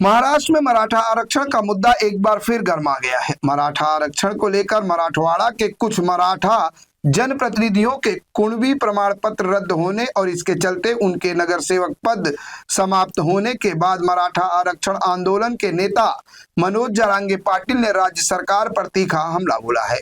महाराष्ट्र में मराठा आरक्षण का मुद्दा एक बार फिर गर्मा गया है। मराठा आरक्षण को लेकर मराठवाड़ा के कुछ मराठा जनप्रतिनिधियों के कुणबी प्रमाण पत्र रद्द होने और इसके चलते उनके नगर सेवक पद समाप्त होने के बाद मराठा आरक्षण आंदोलन के नेता मनोज जरांगे पाटिल ने राज्य सरकार पर तीखा हमला बोला है।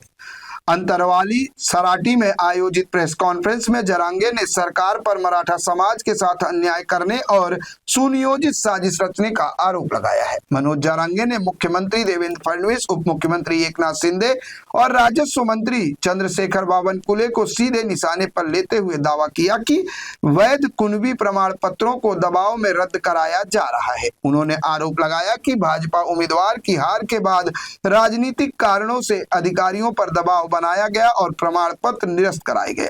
अंतरवाली सराटी में आयोजित प्रेस कॉन्फ्रेंस में जरांगे ने सरकार पर मराठा समाज के साथ अन्याय करने और सुनियोजित साजिश रचने का आरोप लगाया है। मनोज जरांगे ने मुख्यमंत्री देवेंद्र फडणवीस, उप मुख्यमंत्री एकनाथ शिंदे और राजस्व मंत्री चंद्रशेखर बावनकुले को सीधे निशाने पर लेते हुए दावा किया कि वैध कुणबी प्रमाण पत्रों को दबाव में रद्द कराया जा रहा है। उन्होंने आरोप लगाया कि भाजपा उम्मीदवार की हार के बाद राजनीतिक कारणों से अधिकारियों पर दबाव बनाया गया और प्रमाण पत्र निरस्त कराए गए।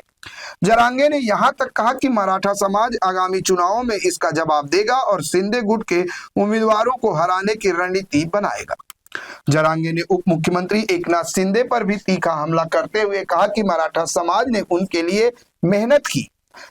जरांगे ने यहां तक कहा कि मराठा समाज आगामी चुनावों में इसका जवाब देगा और शिंदे गुट के उम्मीदवारों को हराने की रणनीति बनाएगा। जरांगे ने उप मुख्यमंत्री एकनाथ शिंदे पर भी तीखा हमला करते हुए कहा कि मराठा समाज ने उनके लिए मेहनत की,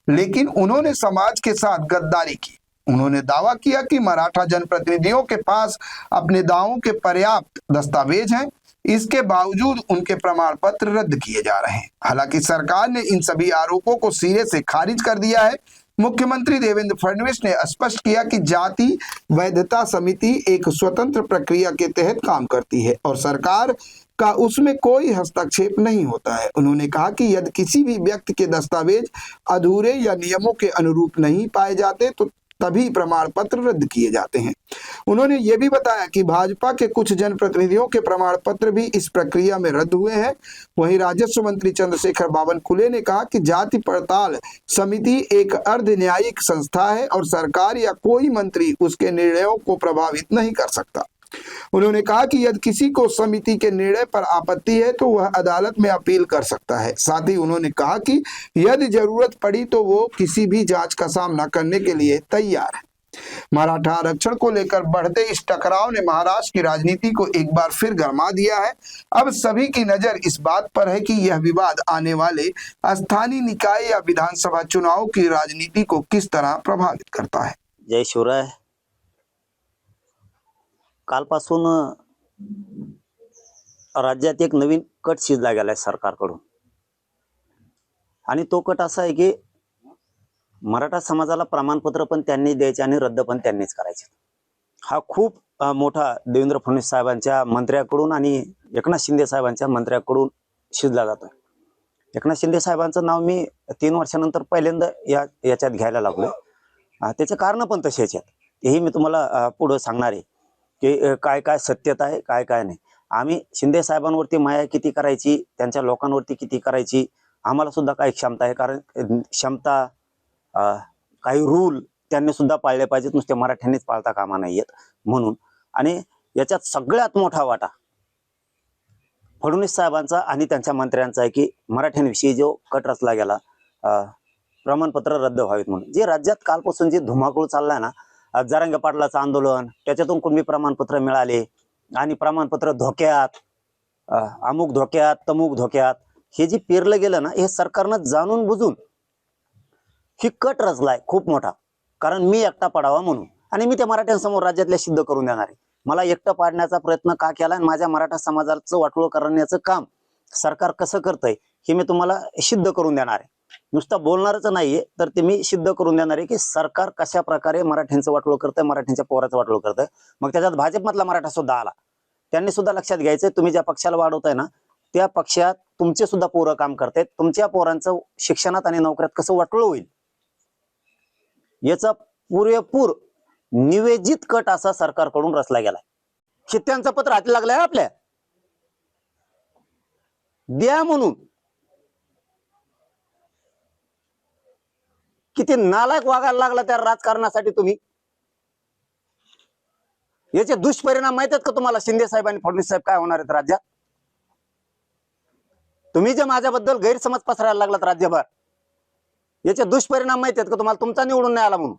लेकिन उन्होंने समाज के साथ गद्दारी की। उन्होंने दावा किया कि मराठा जनप्रतिनिधियों के पास अपने दावों के पर्याप्त दस्तावेज हैं, इसके बावजूद उनके प्रमाण पत्र रद्द किए जा रहे हैं। हालांकि सरकार ने इन सभी आरोपों को सिरे से खारिज कर दिया है। मुख्यमंत्री देवेंद्र फडणवीस ने स्पष्ट किया कि जाति वैधता समिति एक स्वतंत्र प्रक्रिया के तहत काम करती है और सरकार का उसमें कोई हस्तक्षेप नहीं होता है। उन्होंने कहा कि यदि किसी भी व्यक्ति के दस्तावेज अधूरे या नियमों के अनुरूप नहीं पाए जाते तो तभी प्रमाण पत्र रद्द किए जाते हैं। उन्होंने ये भी बताया कि भाजपा के कुछ जनप्रतिनिधियों के प्रमाण पत्र भी इस प्रक्रिया में रद्द हुए हैं। वहीं राजस्व मंत्री चंद्रशेखर बावनकुले ने कहा कि जाति पड़ताल समिति एक अर्ध न्यायिक संस्था है और सरकार या कोई मंत्री उसके निर्णयों को प्रभावित नहीं कर सकता। उन्होंने कहा कि यदि किसी को समिति के निर्णय पर आपत्ति है तो वह अदालत में अपील कर सकता है। साथ ही उन्होंने कहा कि यदि जरूरत पड़ी तो वो किसी भी जांच का सामना करने के लिए तैयार है। मराठा आरक्षण को लेकर बढ़ते इस टकराव ने महाराष्ट्र की राजनीति को एक बार फिर गरमा दिया है। अब सभी की नजर इस बात पर है कि यह विवाद आने वाले स्थानीय निकाय या विधानसभा चुनाव की राजनीति को किस तरह प्रभावित करता है। जय शिवराय। कालपासून राज्यात एक नवीन कट शिजला गेलाय सरकारकडून आणि तो कट असा आहे की मराठा समाजाला प्रमाणपत्र पण त्यांनी द्यायचे आणि रद्द पण त्यांनीच करायचे। हा खूप मोठा देवेंद्र फडणवीस साहेबांच्या मंत्र्याकडून आणि एकनाथ शिंदे साहेबांच्या मंत्र्याकडून शिजला जातोय। एकनाथ शिंदे साहेबांचं नाव मी 3 वर्षानंतर पहिल्यांदा याच्यात घ्यायला लागलो। त्याचे कारण पण तसेच आहेत, तेही मी तुम्हाला पुढे सांगणार आहे की काय काय सत्यता आहे, काय काय नाही। आम्ही शिंदे साहेबांवरती माया किती करायची, त्यांच्या लोकांवरती किती करायची, आम्हाला सुद्धा काही क्षमता आहे। कारण क्षमता काही रूल त्यांनी सुद्धा पाळले पाहिजेत, नुसते मराठ्यांनीच पाळता कामा नाहीयेत म्हणून। आणि याच्यात सगळ्यात मोठा वाटा फडणवीस साहेबांचा आणि त्यांच्या मंत्र्यांचा आहे की मराठ्यांविषयी जो कट रचला गेला, प्रमाणपत्र रद्द व्हावेत म्हणून। जे राज्यात कालपासून जे धुमाकूळ चाललाय ना, जरांगे पाटलाचं आंदोलन, त्याच्यातून कुणबी प्रमाणपत्र मिळाले आणि प्रमाणपत्र धोक्यात, अमुक धोक्यात, तमुक धोक्यात, हे जे पेरलं गेलं ना, हे सरकारनं जाणून बुजून ही कट रचलाय खूप मोठा। कारण मी एकटा पडावा म्हणून, आणि मी त्या मराठ्यांसमोर राज्यातल्या सिद्ध करून देणार आहे। मला एकटा पाडण्याचा प्रयत्न का केला आणि माझ्या मराठा समाजाचं वाटोळ करण्याचं काम सरकार कसं करतंय हे मी तुम्हाला सिद्ध करून देणार आहे। नुसतं बोलणारच नाहीये, तर ते मी सिद्ध करून देणार आहे की सरकार कशा प्रकारे मराठ्यांचं वाटोळ करतंय, मराठ्यांच्या पोराचं वाटोळ करतंय। मग त्याच्यात भाजपमधला मराठा सुद्धा आला। त्यांनी सुद्धा लक्षात घ्यायचंय, तुम्ही ज्या पक्षाला वाढवताय ना, त्या पक्षात तुमचे सुद्धा पोरं काम करतायत। तुमच्या पोरांचं शिक्षणात आणि नोकऱ्यात कसं वाटोळ होईल याचा पुरेपूर निवेदित कट असा सरकारकडून रचला गेलाय। शित्यांचं पत्र हाती लागलंय आपल्या द्या म्हणून। किती नालायक वागायला लागला त्या राजकारणासाठी तुम्ही। याचे दुष्परिणाम माहित आहेत का तुम्हाला? शिंदे साहेब आणि फडणवीस साहेब काय होणार आहेत राज्यात? तुम्ही जे माझ्याबद्दल गैरसमज पसरायला लागलात राज्यभर, याचे दुष्परिणाम माहित आहेत का तुम्हाला? तुमचा निवडून नाही आला म्हणून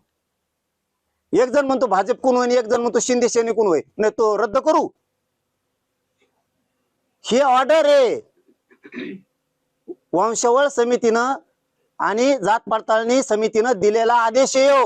एक जण म्हणतो भाजप कोण होईल, एक जण म्हणतो शिंदे सेने कोण होईल, नाही तो रद्द करू। ही ऑर्डर आहे वंशवळ समितीनं आणि जात पडताळणी समितीनं दिलेला आदेश आहे।